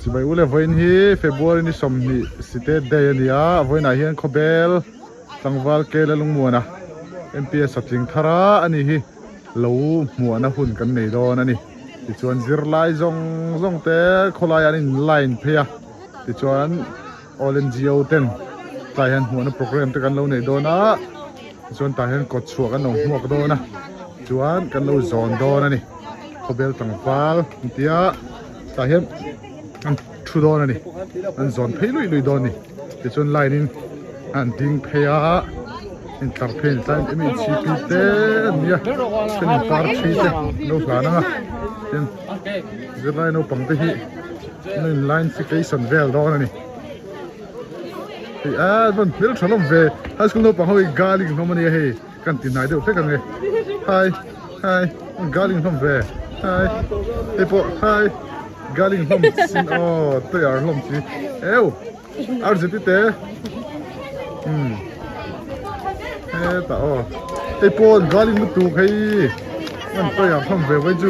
si bai ule voin hi February ni som ni site day ania voin a hian Khawbel Tlangval ke la lungmuana MPS atling thara ani hi lo muana hun kan nei don ani ti chuan zirlai zong te kholai anin line phia ti chuan all NGO ten tai han huana program te kan lo nei dona chuan tai han kot chuak an ong huak dona chuan kan lo zone don ani Khawbel Tlangval tia tai han an thu don ani an zone phei lui don ni ti chuan line in an ding phia in tarphen time MHCP te nia chen tar thi te no plana chen zirlai no pangte hi no line fication vel don ani bon mil thalom ve high school no pahoi galing no mani he kan tin nai de te kan nge hi galing nom ve hi epo hi galing nom sin to yar lom chi eu arjeti te ta epo galing mu tu khai man to yar lom ve wai ju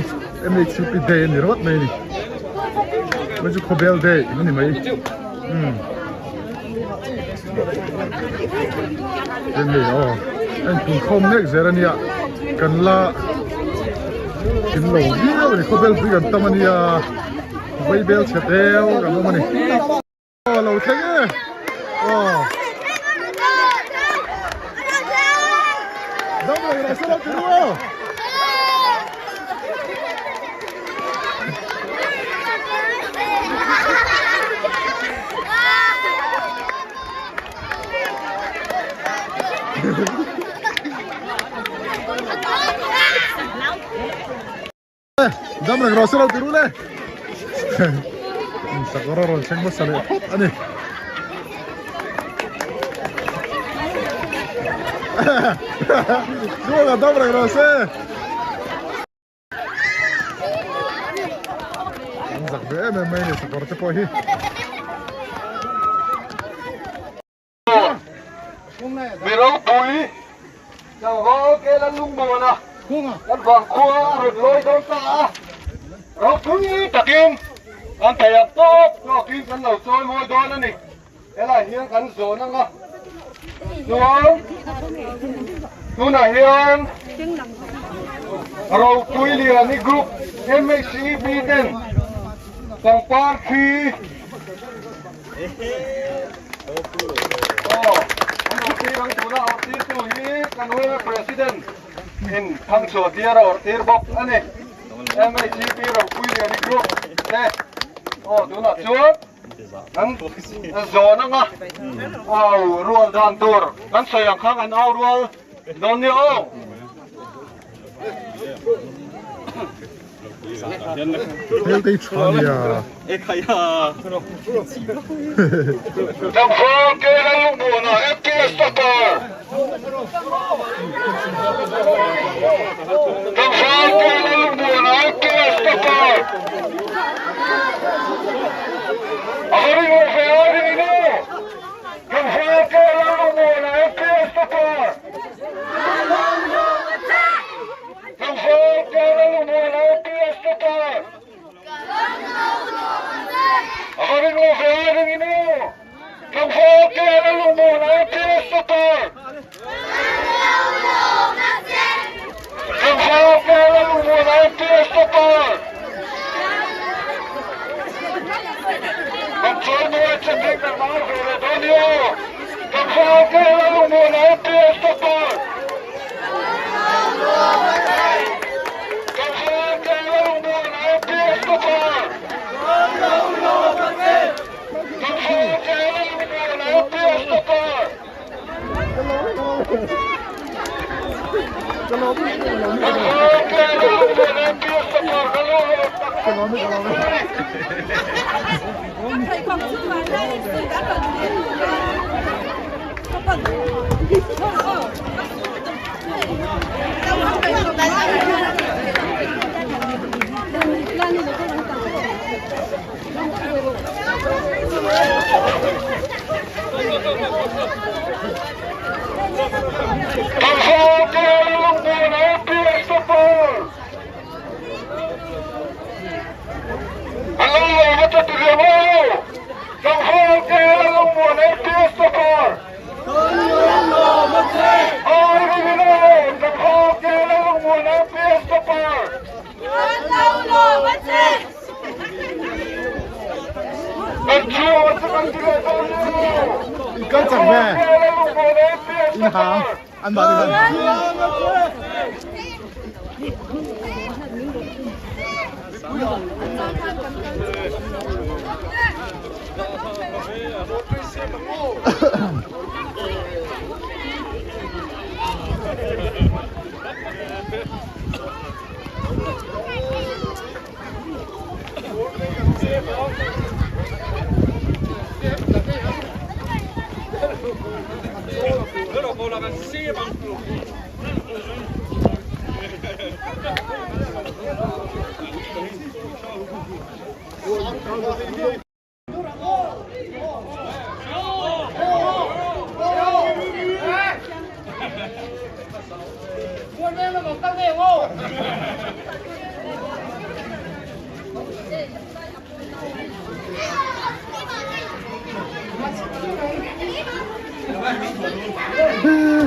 MHCP day ni rot mai ni wai ju Khawbel day ni mai Then me and to come next zerania kan la kin lo video ni Khawbel bi kan tamania vai bel chetel kan lo mani lo thege dam la sala tiro dam la grosero tirule sakororo cheng masale ani Juga dam la grose anzak be me mai ni sakorte po hi Miro pui Tlangval ke la lungmuana kan wang khua rut loi don ta ro pui takin an tayak top ro kin kan lo choi moi don ani ela hian kan zon anga nuna hian ro pui li ani group MHCP ten pangpar khi President in Thangso Tiara or Tirbok ane MHCP ro pui ni group te do na chuan an zona nga rual dan tur kan sayang khang an rual don ni Healthy Chania. Tlangval ke la lungmuana MPS stopper. Tlangval ke la lungmuana MPS stopper. Ahari mo fayari ni no. Tlangval ke la lungmuana MPS stopper. Tlangval ke la lungmuana MPS stopper. Ahari mo fayari ni no. Tlangval ke la lungmuana MPS stopper. Tlangval ke la lungmuana MPS stopper. Control mo at sa big na mga Redonio. Tlangval ke la lungmuana MPS stopper. Tlangval ke la lungmuana MPS stopper. Tlangval ke la lungmuana MPS stopper. Hello, what's up, con chẳng về in hàng ăn bao nhiêu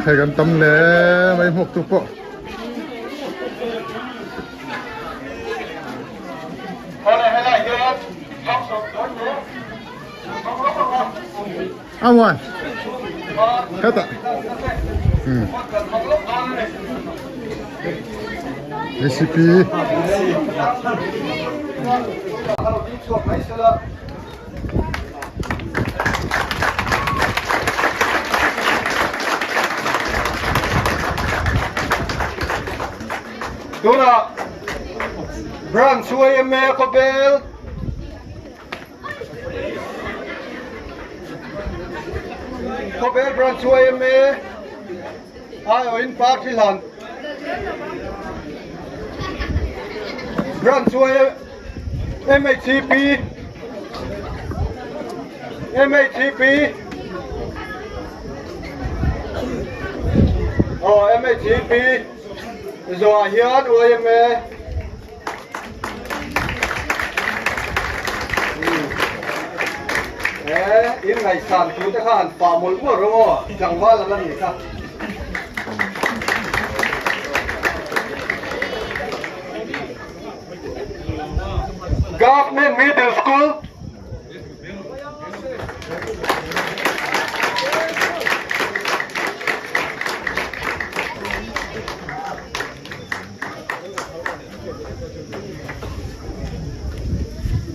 thầy cần tâm lẽ mấy hộp tục bộ ngoài hết ạ recipe Dona Brand suai eme Khawbel Brand suai eme ai ở in park Tlin Brand suai MHCP MHCP rồi hiện ơi em in ngày sản cứu ta khan phá một bữa rồi chẳng qua là lần gì cả Government Middle School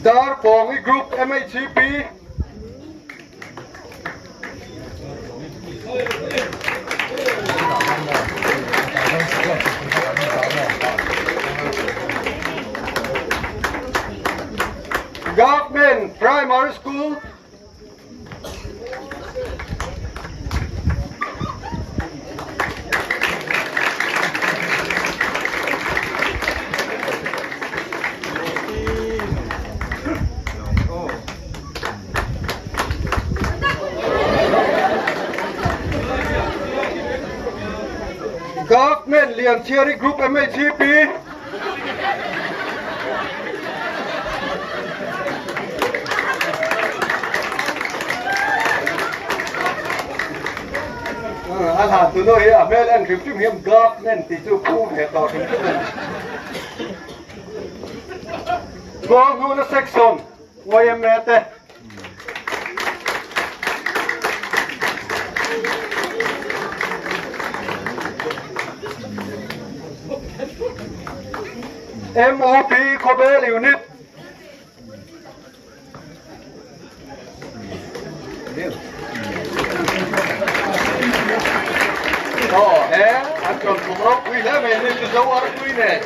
Dar Pongi Group MHCP Government Primary School Government Lian Cherry Group MHCP anh hạt từ nơi à mẹ lên kiếm chim hiểm government thì chưa phụ hệ tỏ kiếm chim con luôn nó section ngoài em mẹ tê MOP Khawbel unit anh còn cùng lắm quy lá về nên dấu ở quy này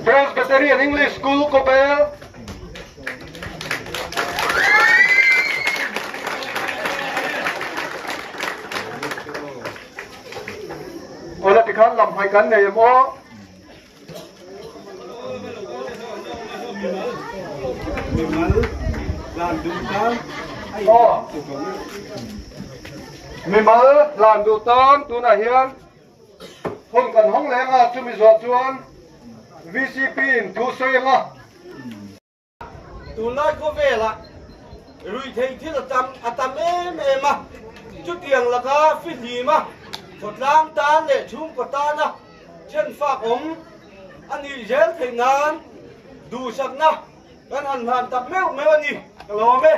Presbyterian English School Khawbel Ôi là cái làm hai cánh này em ó mình mới làm đủ tán tu này hiền không cần hóng lẽ à chúng mình dọn chuan VCP tu xây à tu lại có về là rồi thấy thiết là tâm em mà chút tiền là cả phi gì mà phật lang tan để chung của ta na chân phạc ống anh đi dễ thì ngan đủ sạc na gan hàn hàn tập mèo mèo anh đi lo mê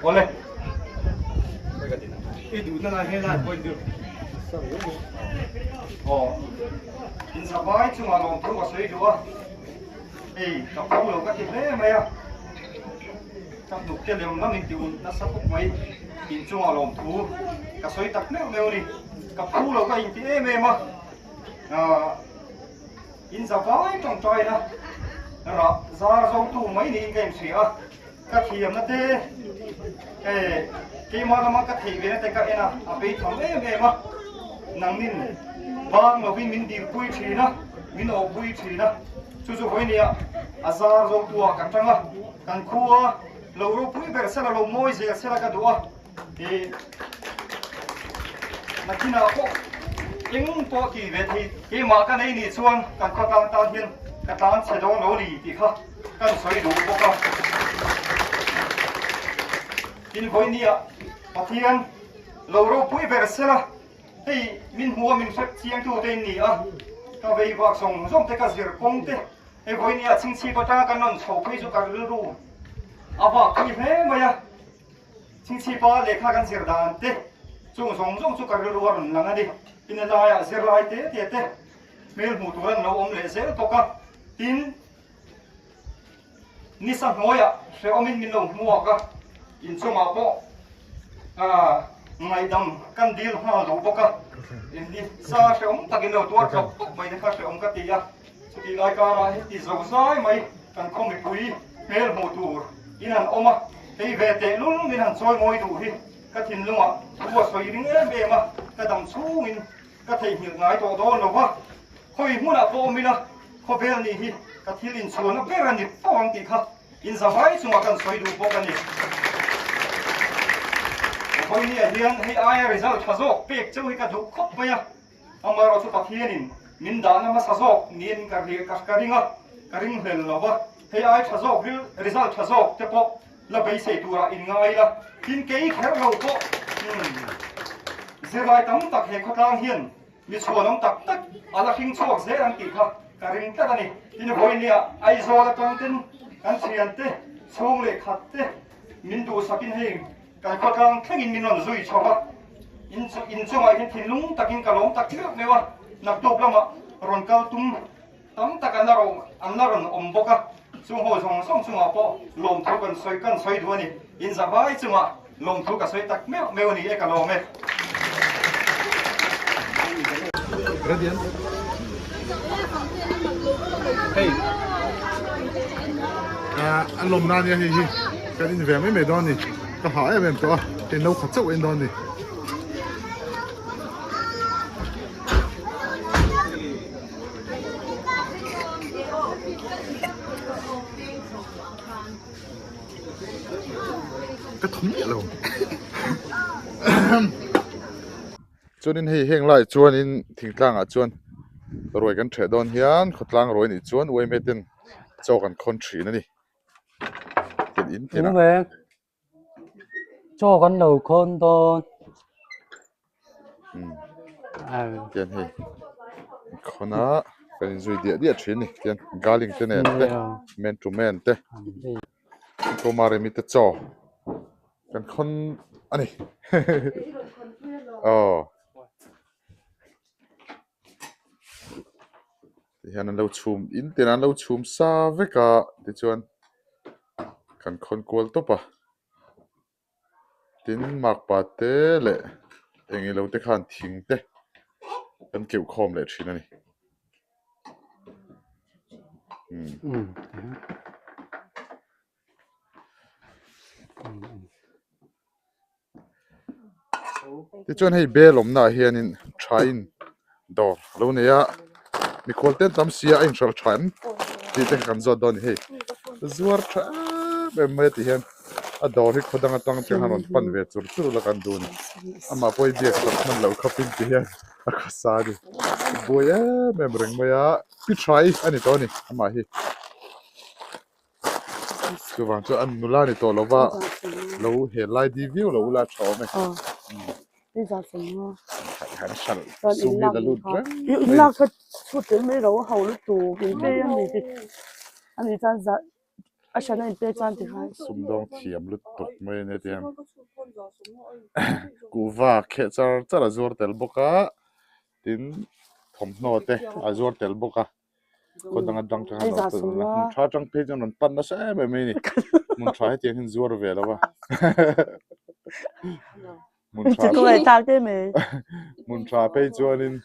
Oleh. itu na hela point được In sa bahay cuma long tu masih dua. Tak tahu lo kat mana maya. Tak nuk ke lem nam ning tiun na sa kuk mai. In cuma long tu. Kasoi tak neu neu ni. Kap tahu lo kat in ti ma. In sa bahay trong trai na. Ra zar zong tu mai ni game sia. Kat hiam na te. Khi mà nó cắt thì về cái cái na, bị thằng em mà, nang min, bang mà mình đi quay chi na, mình ở quay chi na, chú quay nè, azar rồi tua cắt trăng à, cắt khua, lâu rồi quay về sẽ là lâu môi gì sẽ là cái đũa, thì, mà khi nào có, những tua kỳ về thì khi mà cái này nị xuân, cắt khoa tan hiền, cắt tan sẽ đó nấu lì thì khác, cắt xoay đủ bốc ra. In voi nia pathian lo ro pui versela hei min huwa min fek chiang tu te ni a ka vei wak song zong te ka zir kong te e voi nia ching chi pata kan non chho phei chu ka ru aba ki he maya ching chi pa lekha kan zir dan te chung song zong chu ka ru ar lang ani in la ya zir lai te te mel mu turan no om le zel to ka tin ni sa noya se omin min lo mu ka in chung a po ngai dam kan dil ha lo boka in di sa shom takin lo tuar ka mai de kha shom ka ti ya ti lai ka ra ti zo sai mai kan khom mi pui mel mo tur in an oma ei ve te lul min han soi moi du hi ka thin lunga tua soi ring e be ma ka dam chu min ka thei hil ngai to do lo wa khoi huna po mina Khawbel ni hi ka thilin chuan a ber ani pawang ti kha in za vai chunga kan soi du boka ni Hoi ni hian hei ai result thazok pek cheu hi ka du khop maya amaro chu pathianin min da na ma sazok nin ka ri ka ringa ka ring hel lawa hei ai thazok result thazok te po la bei sei tura in ngai la tin kei kher lo po zirlai tam tak he khotang hian mi chuanong tak tak ala hing chuak ze ang ti kha ka ring ta ni tin hoi ni ai zo la tong tin kan chian te chung le khat te min du sakin hei cái con càng khắc in mình còn rủi cho quá in cho mày hiện lúng takin cả lông tak nước này quá nạp tục lắm ạ rồi cao tung tắm tak anh naron boka chung hồ song chung apa lom thu kan soi đua ni in za bai chung à lom thu cả soi tak mèo ni cả lom mẹ Radiant. Hey. Anh Lawmna nha hi cái đi về mấy mẹ đó nè ta hỏi em cho thì nấu khát chậu em đó nè cái thúng nhẹ luôn cho nên hay hẹn lại chuan in thỉnh tlang à chuan rồi cái trẻ đòn hiền khát lang rồi nè chuan uai mẹ tin choกันคนฉีนั่นนี่tiền in tiền đúng vậy cho con đầu con to tiền hay con á cái duy địa địa chuyến này tiền galing tên này thế man to man thế cô mà rồi mi thế cho cái con anh này thì hắn lâu chum in tiền hắn lâu chum xa với cả thì chuan kan khon kol to pa tin mak pa te le engi lo te khan thing te kan keu khom le thin ani ti chuan hei be Lawmna hian in thain dor lo ne ya mi khol ten tam sia in shar than ti te kan zo don hei zuar tha be me ti hian a dor hi khodanga tang te hanon pan ve chur chur la kan dun ama poi biak tak man lo khapin ti hian a khasa di boya membreng maya pi try ani to ni ama hi chu wang chu an nula ni to lova lo he lai di view lo la chaw me bây giờ sống han sal còn su in mi lạc la lu hả in lạc thật chút đến mấy đâu hầu lúc tù cái bê anh ấy chân giật à sao này bê chân thì hay sum dong thiam lut tok me ne tiang ku va khe char chara zor tel boka tin thom no te a zor tel boka ko dang dang thang no to na tha tang pe jon pan na sa me me ni mun try te hin zor ve la ba mun chỉ có ai ta cái mày mun tra pe jon in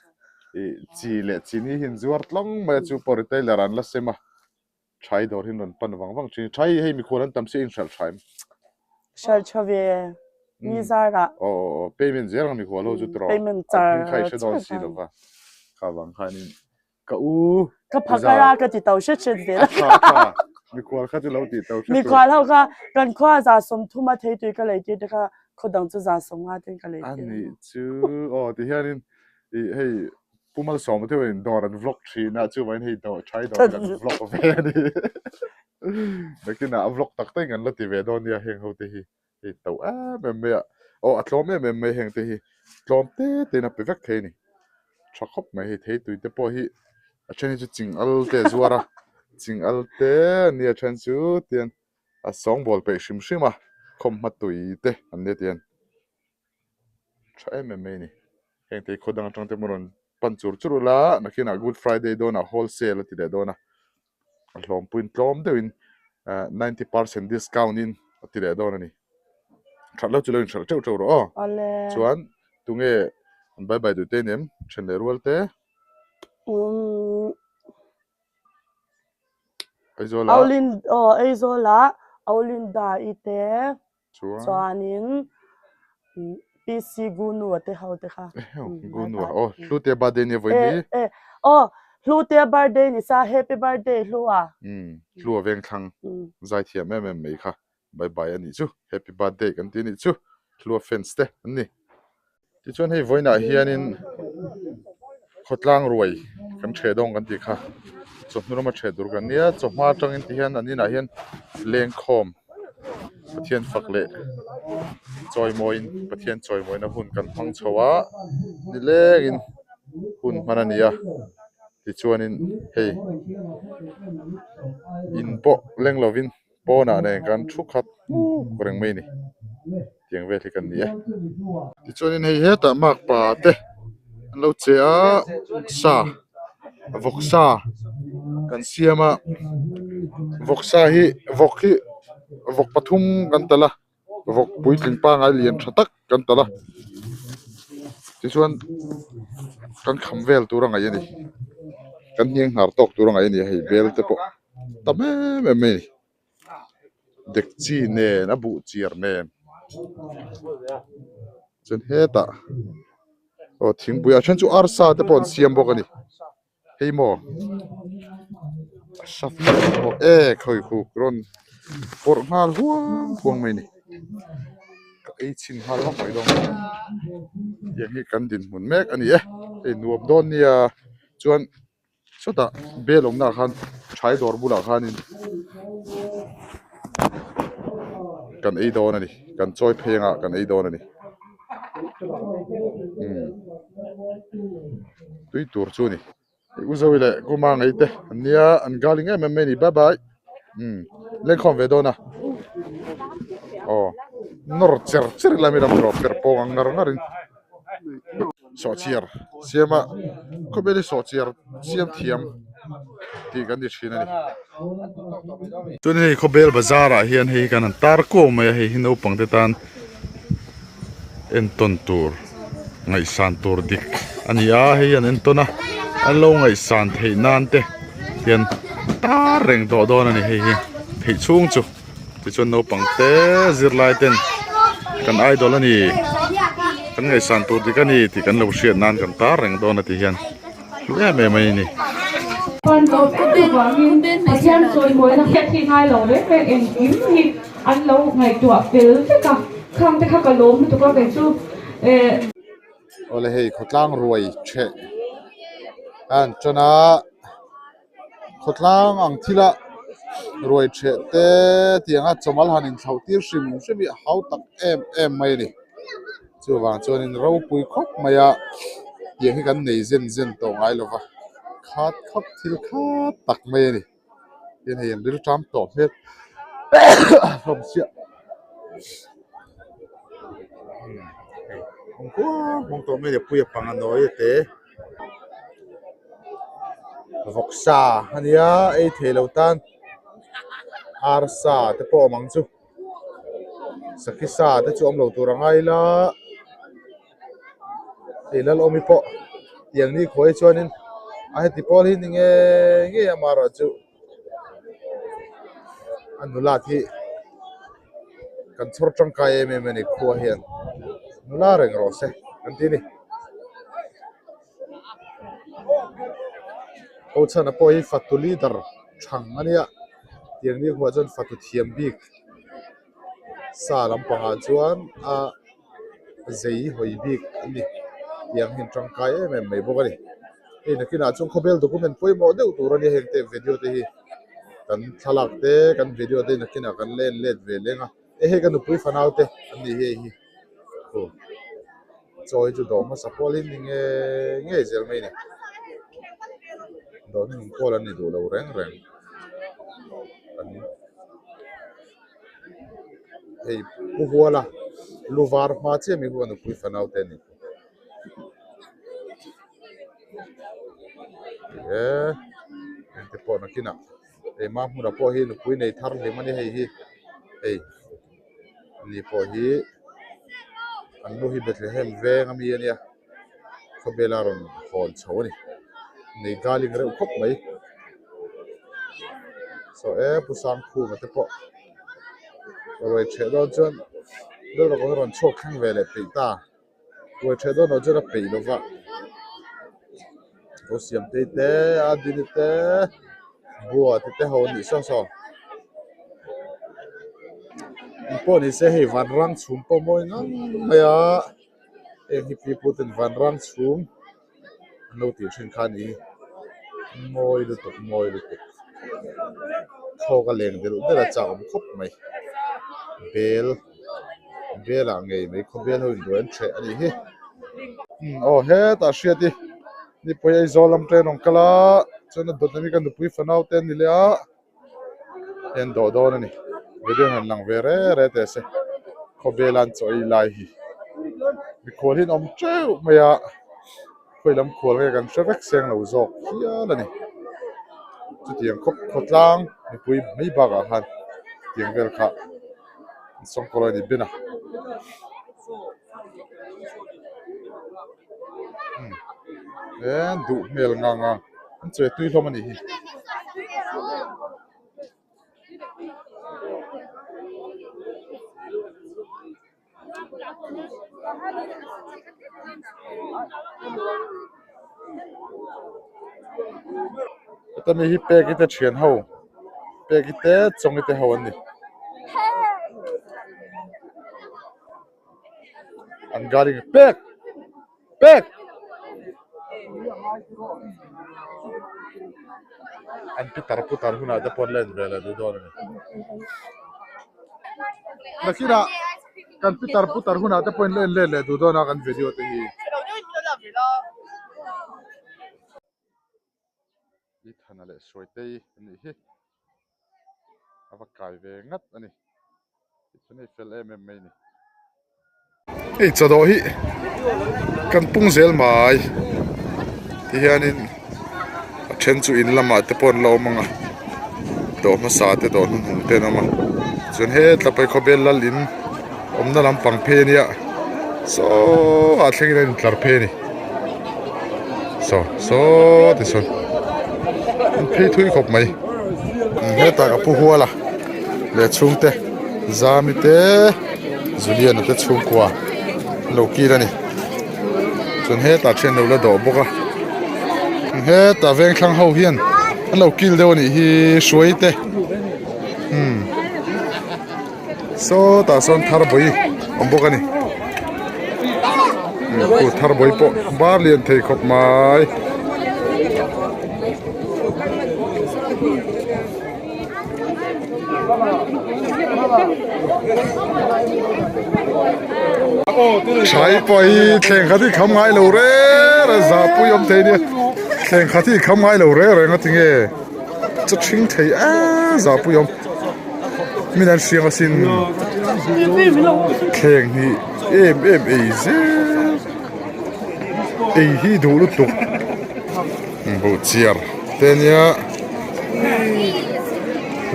chi le chi ni hin zor tlong ma chu por te la ran la sema try dor hin non pan wang wang chi try hei mi khoran tam se in shal try sợ cho về mi ra cả payment zero mi kholo chu tro payment char khai se don si lo ba kha wang kha ni ka u cái phát ra cái chỉ tàu chết chết đấy mi khol kha chu lo ti tau mi khoa lâu cả gần khoa ra sống thu mà thấy tôi cái này cái cái khó đằng chu ra sống à cái này ani chu ti hianin hei pumal som te wen dor an vlog chi na chu wain hei do chai do kan vlog ve ni lakina vlog tak tai ngan la ti ve don ya heng ho te hi hei tau a me atlom me heng te hi tlom te na pe vek the ni thakop mai hi thei tui te po hi a chen chu ching al te zuara ching al te ni a chen chu tian a song bol pe shim shima khom ma tui te an ne tian tha me ni heng te khodang tang te moron pan chur churula nakina good friday dona wholesale ti de dona hlom puin tlom deuin 90% discount in ti de dona ni thalo chulo in chau chau ro chuan tunge bye bye du te nem chen le rual te aizola aulin da ite chuanin PC gunu te hau te kha gunu hlute birthday ne voi ni hlute birthday ni sa happy birthday hlua hlua veng thang zai thia me kha bye bye ani chu happy birthday kan ti ni chu hlua fans te ani ti chuan hei voina hianin khotlang ruai kan thedong kan ti kha chopnu ma thedur kan nia chopma tangin ti hian anina hian leng khom pathian fakle choi moin pathian choi moin a hun kan phang chowa ni lengin hun manania ti chuanin hei in po leng lovin po na ne kan thu khat reng mai ni tiang ve thi kan ni ti chuanin hei heta mak pa te an lo chea sa vok sa kan siama vok sa hi vok pathum kan tala vok puitling pa ngai lian thatak kan tala ti chuan kan khamvel turang ai ni kan hieng har tok turang ai ni hei bel te po tame me dek chi ne na bu chiar ne chen heta thing buya chen chu arsa te pon siam bok ani hei mo saf mo khoi khu kron por ngal huang mai ni ei chin hal ma mai dong yang hi kan din mun mek ani ei nuam don nia chuan chota belom na khan thai dor bula khanin kan ei don ani kan choi phenga kan ei don ani tui tur chu ni uzawile kuma ngai te ania an galing em me ni bye bye le khom ve dona nor cher la mi ram ro per po ngar ngarin so chiar siama ko bele so chiar siam thiam ti kan di china ni tu ni Khawbel bazar a hian hei kan tar ko mai hei hino pangte tan en ton tur ngai san tur dik ania hei an en tona an lo ngai san thei nan te hian ta reng do don ani hei thei chung chu ti chon no pangte zirlai ten kan idol ani kan ngai san tur dik ani ti kan lo hriat nan kan ta reng don ati hian lu me mai ni con tôi cũng được vào những bên này xem rồi mới là hiện thì hai lẩu đấy về em kiếm thì an lo ngai tua pel te ka khang te kha ka lom tu ka ve chu ole hei khotlang ruai che an chana khotlang ang thila ruai che te tianga chomal hanin thautir sim semi hau tak em mai ni chu wang chuan in ro pui khop maya tiang hi kan nei zen to ngai lova khat khap thil khat tak mai ni tin hei rir tram to het hom sia mong to mai de pui pang anoi te voksa ania ei thelo tan arsa te po mang chu sakisa te chu om lo tur angai la elal omi po yang ni khoi chuanin a heti pol hi nge amara chu anula thi kan chhor tangkai em ni khuwa hian nula reng ro se kan ti ni o chana po hi fatu leader thang ania yang ni khuwa chon fatu thiam bik sa lam panga chuan a zei hoi bik ani yang hin tangkai em mai bokani e nakina chung khobel document poi mo deuh tur ani hengte video te hi kan thalak te kan video te nakina kan len let ve lenga e he kan pui fanau te ani he hi ko choi chu do ma sapol in nge zel mai ni do ni ko lan ni do lo reng ani hei pu huala luvar ma che mi hu an pui fanau te ni te po nakina e ma mu na po hi nu pui nei thar le mani hei hi ei ni po hi an nu hi Bethlehem ve ngami ania khobelaron hol chawani nei galing re khop mai so e pusang khu ma te po roi che do chon do ro ko ron chok khang ve le pe ta roi che do no jera pe lo va o siam te te adini te bua te ho ni so po ni se hei van rang chum po moi ngang maya em hi pi putin van rang chum no ti thin khan ni moi lu tuk thoga leng del dera chawm khop mai bel a ngei mai khobel ho indoen che ani hi oh he ta hriati ni poi ai zolam train ong kala chona dotami kan pui fanau ten ni le a en do na ni video han lang ve re te se khobelan choi lai hi mi khol hin om treu maya khoi lam khol ga kan trek seng lo zok hia la ni chu tiang khotlang mi pui mai ba ga han tiang vel kha song koloi ni bina en du mel nga an chwe tui hlom ani hi ta mi hi pe ki te thian ho pe ki te chong te ho ani an galing pek an putar huna da pon len vela du don ni nakira kan putar huna da pon len le du don kan video te hi i thana le soitei ani hi ava kai ve ngat ani chani fel mai ni ei chado hi kan pung zel mai ti hianin a then chu in lama te pon lo manga do ma sa te do hung te na ma chun he tlapai khobel lalin omna lam pang phe nia so a thengin tlar phe ni so ti son phe thui khop mai he ta ka pu huala le chung te zami te zulian te chung kwa lo ki ra ni chun he ta chen lo la do boka he ta veng thlang ho hian an lo kil deu ni hi suai te so ta son thar boi ombokani ku thar boi po bar lian thei khop mai sai poi thleng khati kham ngai lo re ra za pui om thei ni thleng khati kham ngai lo re re nga tinge chu thing thei a za pui om min an siang asin thleng hi em ze ei hi du lu tu bu chiar tenia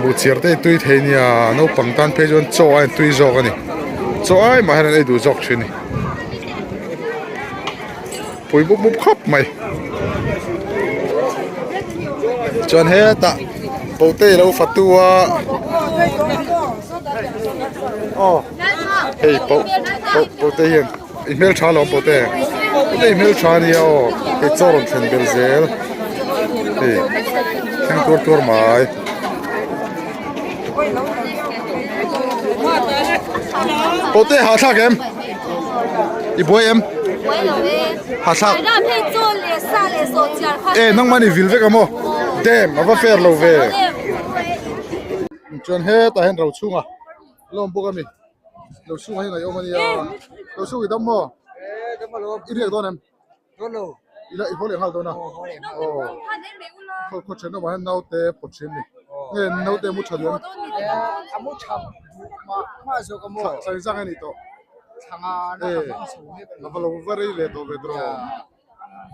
bu chiar te tui thei nia no pangtan pe jon cho ai tui jok ani cho ai ma han ei du jok thini pui bu bu khop mai chon he ta po te lo fatua oh hey po te hian email cha lo po te email cha ni o ke choron chen bel zel hey thang tur mai po te ha thak em I boy em ha thak nang mani vil ve kamo dem ava fair lo ve chon he ta hen ro chunga lom bo kami lo su hai ngai omani ya lo su idam mo iri don em lo ila I hole hal dona ko chen no han nau te po chen ni nge nau te mu chadem amu cham ma zo kamo sai sang ani to changa na ka su ne na valo very le to vedro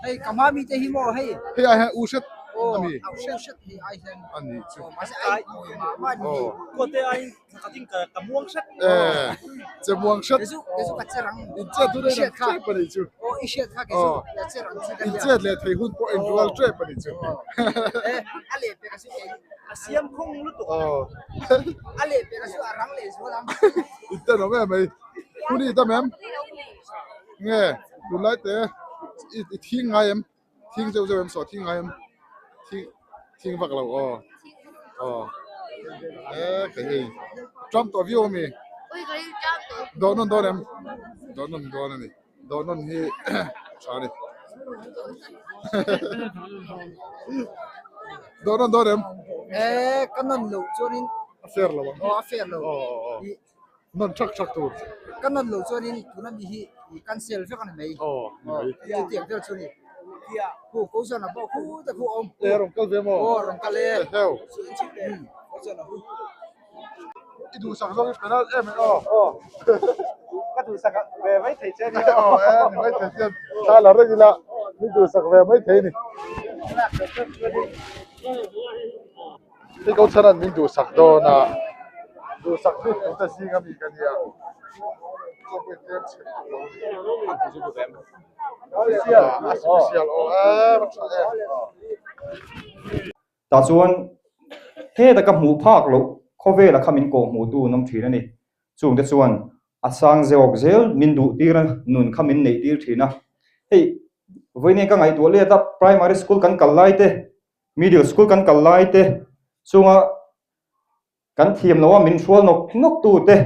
hey kama mi te himo hey he I ha ushet ami au shet hi ai hen ani chu ma se ai ma ni ko te ai ka ting ka muang sat che muang shat kesu ka cherang in che tu de che pa ni chu o i shet ka kesu ya cherang chu in che le thei hun po en dual che pa ni chu ale pe ka su asiam khong lu to ale pe ka su arang le su lam ita no me mai kuni ta mem nge tu lai te I thing ngai em thing jo em so thing ngai em thing vak lo cái gì Trump to view mi don em này don hi cha này don em kanan lo chonin fair lo fair lo non chắc tu kanan lo chonin tunan hi cancel fe kan mai ti ti tel choni ku ko sana ba ku ta ku om rong kal ve mo rong kale heo idu sang zong penal em ka tu sak ve mai thei che ni em mai thei chen ta la re gila idu sak ve mai thei ni cái câu chuyện mình đủ sắc đó na đủ sắc hết chúng ta xin cái gì cái gì à special ta chuan he ta ka hmu phak lo khove la khamin ko hmu tu nam thina ni chung te chuan asang zeok zel min du tira nun khamin nei tir thina hei voine ka ngai tu le ta primary school kan kallai te middle school kan kallai te chunga kan thiam lawa min hrual nok tu te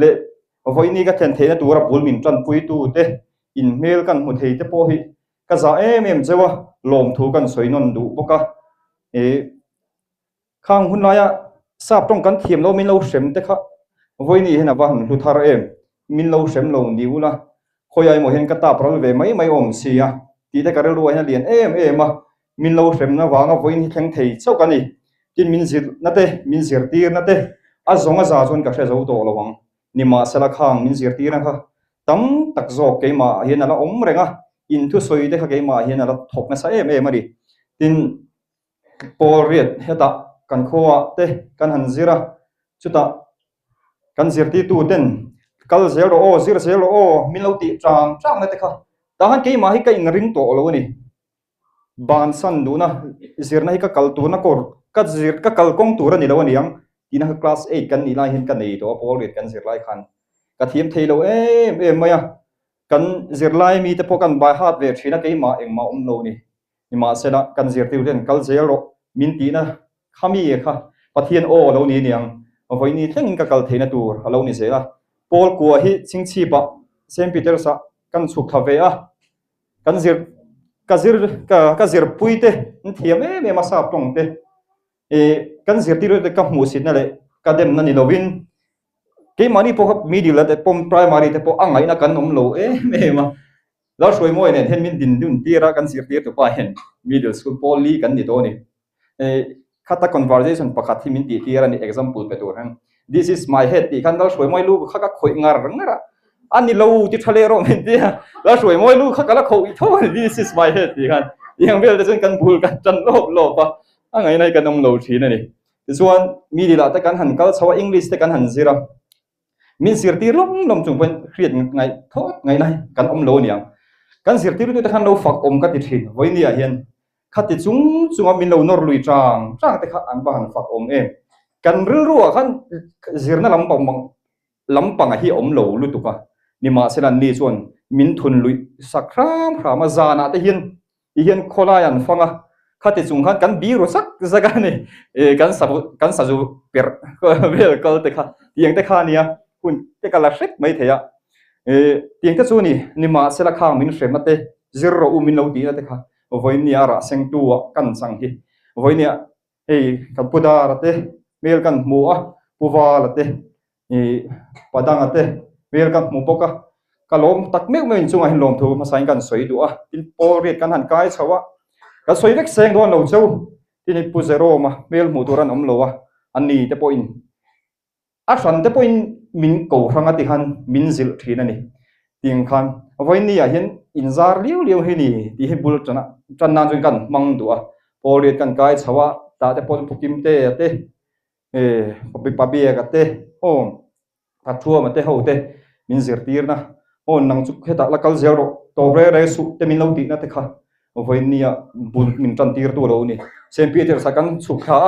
le voini ka thlen theina tura bul min tran pui tu te in mail kan mu thei te po hi ka za em chewa lom thu kan soinon du boka khang hun laya sap tong kan thiam lo min lo shrem te kha voini hena wa han lu thar em min lo shrem lo niula khoyai mo hen ka ta pral ve mai om sia ti te karel ruai na lian em a min lo shrem na wanga voini thleng thei chau kani tin min zir na te min zir tir na te a zonga za zon ka hre zo to lawang nima sala khang min zir tir na kha tam tak zo ke ma hian ala om renga in thu soi te kha ke ma hian ala thok na sa em ari tin por riat heta kan khoa te kan han zira chuta kan zir ti tu ten kal zero min lo ti chang na te kha ta han ke ma hi ka in ring to lo ni ban san du na zir na hi ka kal tu na kor ka zir ka kal kong tu ra ni lo ni yang ina class 8 kan ni lai hin kan nei to por riat kan zir lai khan ka thiam theilo em maya kan zir lai mi te po kan bai hat ve thina ke ma eng ma om lo ni ma sela kan zir ti ten kal zero min ti na khami kha pathian o lo ni niang voi ni tleng ka kal theina tur alo ni zela pol kwa hi chingchi ba St Peter sa kan chuk thave a kan zir puite thiam me ma sa tong te e kan zir tiro te ka mu sit na le ka dem na ni lovin ke mani po middle la te pom primary te po angai na kan om lo me ma la soi moi ne hen min din dun tira kan zir tir to pa hen middle school poly kan ni to ni khata conversation pakhat hi min ti tira ni example pe tur han this is my head ti kan la soi moi lu kha ka khoi ngar ngara ani lo ti thale ro men ti la soi moi lu kha kala khoi tho this is my head ti kan yang vel de kan bul kan chan lo pa angai nai kan om lo thi na ni chuan mi di la ta kan han kal chawa english te kan han zira min sir tir lom chung pen khiat ngai thot ngai nai kan om lo niang kan sir tir tu te kan lo fak om ka ti thin voi ni a hian khati chung min lo nor lui chang te kha an ba han fak om em kan ril ru khan zirna lampang hi om lo lu tu ka ni ma selan ni chuan min thun lui sakram khama zana te hian khola yan fanga khati chung khan kan bi ro sak zaga ni kan sa ju per vel kal te kha tiang te kha nia kun te kala sek mai theya tiang te chu ni ma sela khang min hremate zero u min lo ti na te kha voi ni ara seng tu kan sang hi voi ni kan puda rate mel kan mu a puwa late padang ate mel kan mu poka kalom tak mek men chunga hin lom thu ma sain kan soi du a tin por ret kan han kai chawa ka soi vek seng don lo chau tin pu zero ma mel mu turan om lo a ani te point a san te point min ko ranga ti han min zil thina ni ting khan voi ni a hian inzar liu hi ni ti he bul chana chan nan jun kan mang du a por ret kan kai chawa ta te pon pukim te ate papi ka te o thua ma te ho te min zir tir na o nang chu kheta la kal zero to re su te min lo ti na te kha voi nia bun min tan tir tu lo ni St Peter sa kan chu kha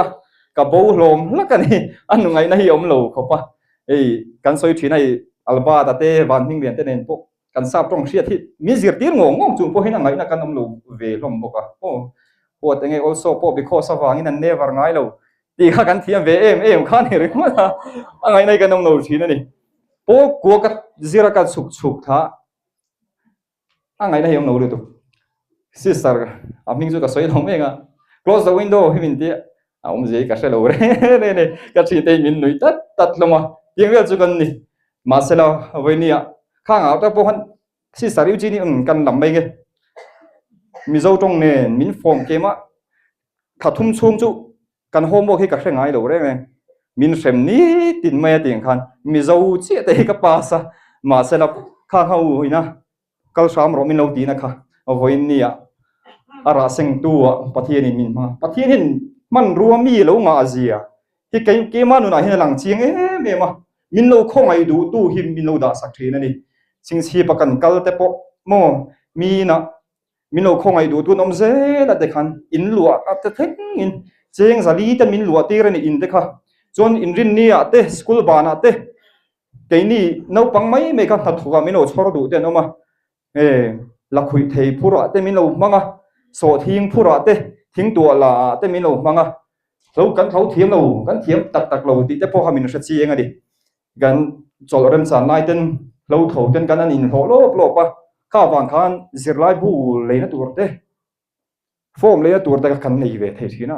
ka bo hlom la kan ni anu ngai na hi om lo kho pa kan soi thi nai alba ta te van hing lian te nen po kan sa prong hriat hi mi zir tir ngom chu po hin ngai na kan om lo ve lom boka o te nge also po because of angin an never ngai lo ti kha kan thiam ve em khan hi ri ma angai nai kan om lo thi na ni po ko ka zira ka chuk tha angai na hi om lo ru tu sister aming chu ka soi long enga close the window hi min ti ông gì cả sẽ lâu đấy này cái chuyện tay mình nuôi tắt lắm mà tiếng việt chú cần nè mà sẽ là với nè khang áo ta bộ hắn si sa riu chi ni cần làm mấy cái mi dâu trong nè mình form cái mà thà thum xuống chú cần hôm bộ khi cả sẽ ngay lâu đấy này mình xem ní tin mẹ tiếng khan mi dâu chi tay cái pasa mà sẽ là khang hậu hồi na câu sám rồi mình lâu tí na kha với nè ara seng tu pathian in min ma pathian in man ruami lo nga azia hi ke manu na hin lang chiang me ma min lo khongai du tu him min lo da sak thina ni sing si pakan kal te po mo mi na min lo khongai du tu nom ze la de khan in lua at te theng in cheng zali te min lua ti re ni in te kha chon in rin ni a te school bana te ke ni no pang mai me ka tha thuwa min lo chhor du te no ma la khui thei phura te min lo manga so thing phura te thing tua la te min lo manga lo kan thau thiam lo kan thiam tak lo ti te po ha min sa chi enga di gan chol rem san nai ten lo tho ten kan an in ho lo pa kha wang khan zir lai bu le na tur te form le na tur te kan nei ve the thina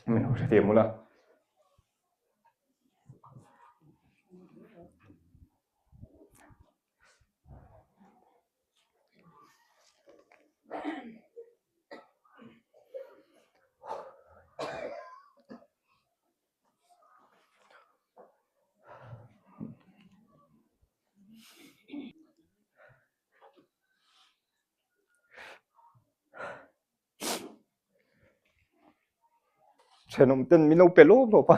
mình không thể một lần chen om ten min lo pelo lo pa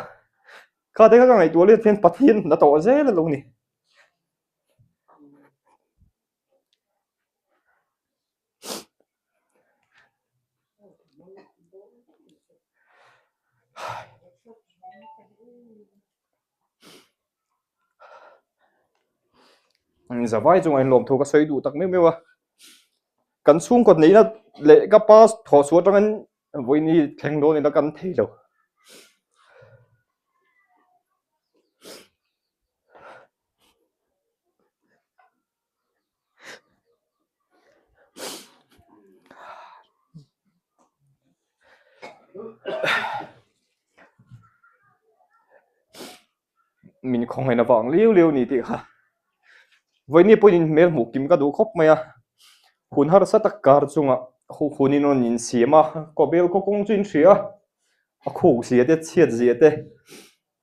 kha te ka ngai tu le ten pathian na to ze la lo ni giờ vai chung anh lom thu cái xoay đủ tắc mấy à cần xuống còn này là lệ cái pass thò xuống trong anh với ni thành đô này nó cần thế đâu mình không hay là vàng liêu liêu này thì ha với ni point mail mục kim cái đủ khóc mày à hun har sa tak kar chunga hunin on in siama Khawbel ko kong chin thria a khu sia te chiat zia te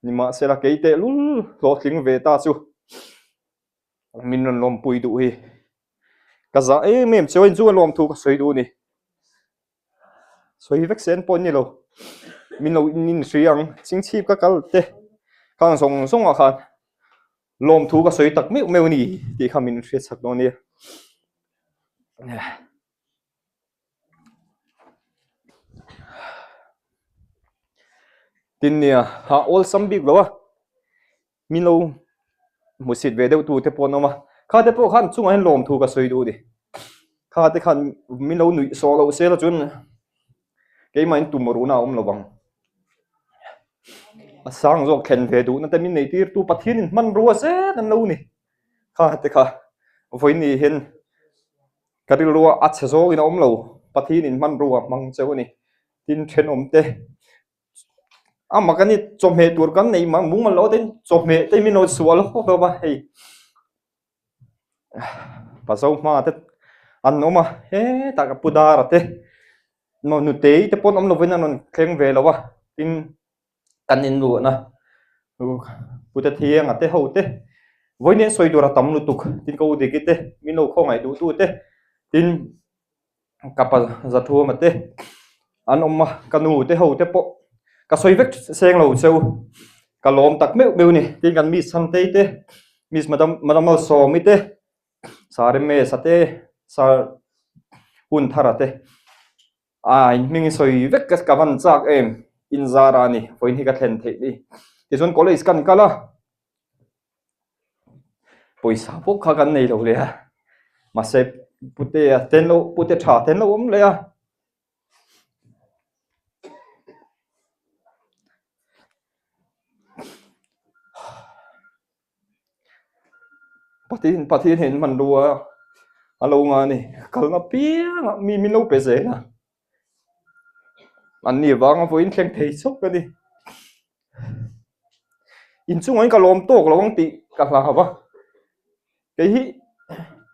nima sela keite lul lo tling ve ta chu min non lom pui du hi ka za e mem choin chu lom thu ka soi du ni soi vek sen pon ni lo min lo nin riang ching chip ka kal te kang song song a khan lom thu ka soi tak meu meu ni ti khamin hriat sak no ni tin nia ha all some big lo min lo musit ve deuh tu te pon oma kha te po khan chunga hen lom thu ka soi du di kha te khan min lo nui so lo se la chun ke main tumoru na om lo bang sang zo khen ve du na te min nei tir tu pathin man ro se nan lo ni kha te kha voi ni hen karil ro a che zo in om lo pathin man ro mang cheu ni tin then om te mà cái này chôm hệ tuổi cái này mà muốn mà lỗ đến chôm hệ tới mình nói xua lỗ đâu mà hey bà sao mà thế anh nó mà hey ta cái puda rồi thế nó nụ tế thế pon ông nó với nó khen về đâu à tin cần in luôn nè puda thiêng à thế hậu thế với nên xoay đồ ra tắm lụt tục tin câu gì cái thế mình đâu không ai đủ tu thế tin cặp giặt thua mà thế anh ông mà cái nụ thế hậu thế po cái xoay vết sen lâu sâu cái lom tắc mèo mèo này tinกันมีสันเตยมีmadam mal so mi te sare me sate sa hun thara te ai mình xoay vết cái văn chắc em in zara ni với hi cái thèn thế đi thì son college kan kala poisa pok kha kan nei lo le mà se pute ten lo pute tha ten lo om le a Patin hen man dua alo nga ni kal na pia mi lo pe ze na an ni wang vo in thleng thei chok ka ni in chung ai ka lom tok lawang ti ka hla ba ke hi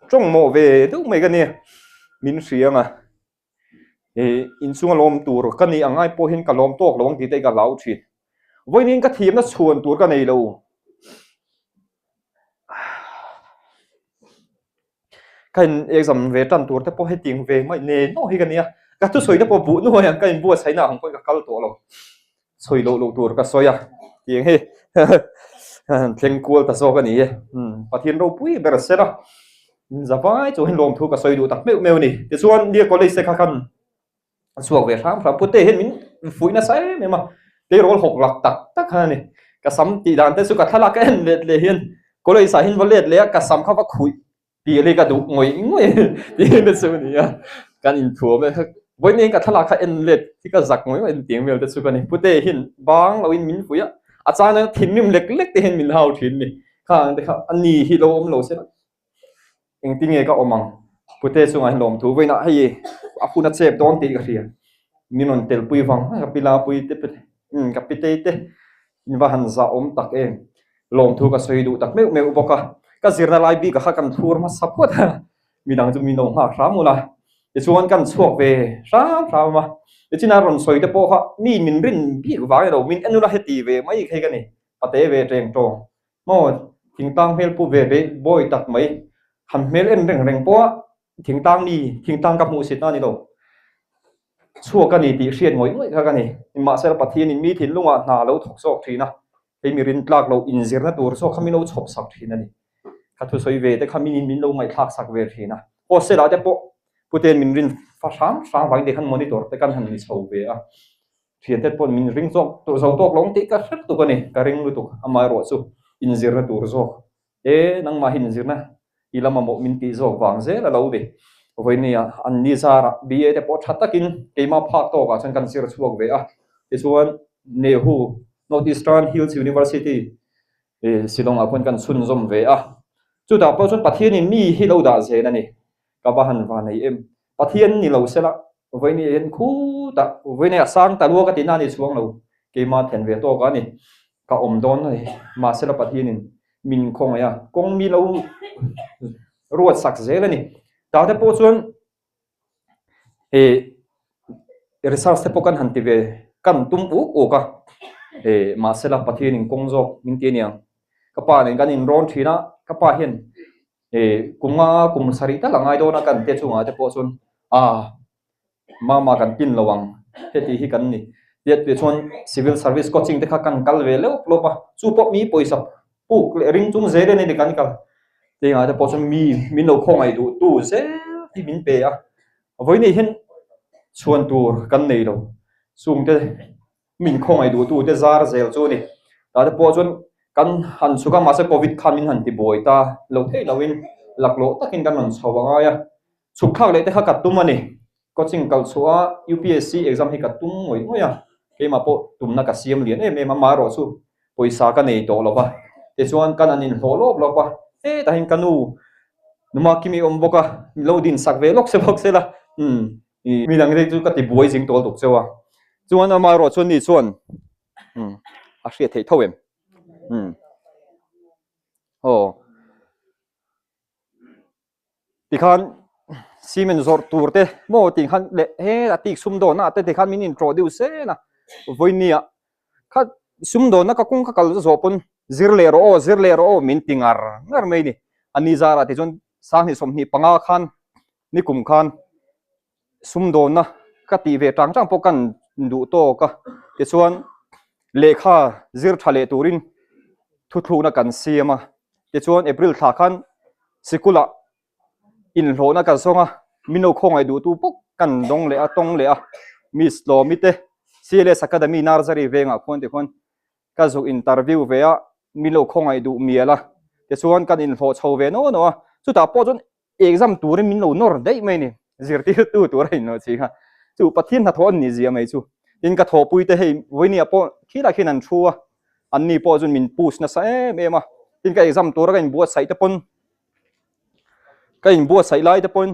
trong mo ve tu mai ka ni min riang a in chung lom tur ka ni angai po hin ka lom tok lawang ti te ka lau thit voi nin ka thiam na chuan tur ka nei lo cái exam về trăn tour thế po hết tiếng về mấy nè nó hay cái này cái tu soi thế po bu nó hay cái bu sai nào không có cái cal tổ đâu soi lộ tour cái soi à tiếng he tiếng cool ta so cái này phát hiện đâu pui bera sẽ đó giờ phải cho hình lom thu cái soi đủ tắc mèo mèo này thì xuân đi có lấy xe khăn xuồng về sáng phải putte hết mình phui nó sai mà cái rol học lạc tắc tắc ha này cái sắm tỷ đàn thế số cái thala cái lệ hiền có lấy sai hiền vào lệ cái sắm khá vắt khui thì lấy cái đủ ngồi thì nó số này à cái in thua mà với nên cái thala cái in lệ thì cái giặc ngồi in tiếng mèo thế số cái này putte hiền bang là in mình phui á cha nó thìn mình lệch lệch thì hiền mình hao thìn này khang thì anh nhì hi lo lo sẽ anh tin nghe cái omang putte số anh lom thu với nãy hay aku na chep don ti cái gì mình on tel pui vang cái pila pui te cái pite te in va han za om tak em lom thu cái soi du tak meu boka cái zirna lai bi cái kan thur ma support mi dang chu mi no ha ramula e chuan kan chuak ve ra ma e china ron soi te po kha mi min rin bi wa ro min anula heti ve mai khai ka ni ate ve treng to mo thing tang hel pu ve be boy tak mai han mel en reng po thing tang ka mu sit na ni lo chuak ka ni ti hriat ngoi kha ka ni ma sel pathian in mi thin lunga na lo thok sok thina he mi rin tlak lo in zirna tur so khamino chop sak thina ni ka thu soi ve te khamin min lo mai thak sak ve thina po se la te po puten min rin fa sam vai de khan monitor te kan han ni chho ve a thiền tết pon min ring zok to zo tok long ti ka hret tu ka ni ka ring lu tu amai ro chu in zir na tur zok nang ma hin zir na ilama mo min ti zok wang ze la lo de voi ni an ni zara ba te po thatakin keima phak to ka chan kan sir chuak ve a ti chuan nehu Northeastern Hills University silong a khon kan sun zom ve a chu ta po chun pathian in mi hi lo da ze na ni ka ba han wa nei em pathian ni lo sela voi ni en khu ta voi ni sang ta lu ka tin ani chuang lo keima then ve to ka ni ka om don nei ma sela pathian in min khong ya kong mi lo ruat sak ze la ni ta te po chuan research te po kan han ti ve kan tum u ka ma sela pathian in kong zok min ti niang kapa nen kan in ron thina kapa hian kunga kum sari ta langai do na kan te chunga te po chun mama kan pin lawang heti hi kan ni yet te chon civil service coaching te kha kan kal ve lo plopa chu po mi poisa pu ring chung ze de ni kan kal te nga te po chun mi min lo khong ai du tu se ti min pe a voi ni hin chuan tur kan nei lo sung te min khong ai du tu te zar zel chu ni ta te po chun kan han suka ma se covid khan min han ti boi ta lo thei lawin laklo takin kan man chawanga ya chuk thak le te kha kat tum ani coaching kal chua UPSC exam hi kat tum ngoi ya ke ma po tum na ka siam lian em ma ro chu poisa ka nei to lo ba te chuan kan anin holo lo ba ta hin kanu numa kimi om boka lo din sak ve lok se la mi lang re chu ka ti boi jing tol tuk chewa chuan ma ro chun ni chuan a hria thei thowem tikhan simen zor turte mo tikhan le he atik sumdo na te tikhan min introduce na voinia kha sumdo na ka kung ka kal zo pon zirlero min tingar ngar mai ni ani zara ti jon sang ni som ni panga khan ni kum khan sumdo na ka ti ve tang tang pokan du to ka ti chuan lekha zir thale turin thu na kan siama ti chuan April tha khan sikula in hlo na kan songa mino khong ai du tu pok kan dong le a tong le a miss lo mite CLS Academy nursery venga khon te khon ka zo interview ve a milo khong ai du miala te chuan kan in hlo chho ve no chu ta po chon exam tur min lo nor dei mai ni zirti tu tur ai no chi ha chu pathin na thon ni zia mai chu in ka tho pui te hei voini apo khila khinan thua anni po chun min push na sa em a in ka exam tur ka in buat sai te pon ka in buat sai lai te pon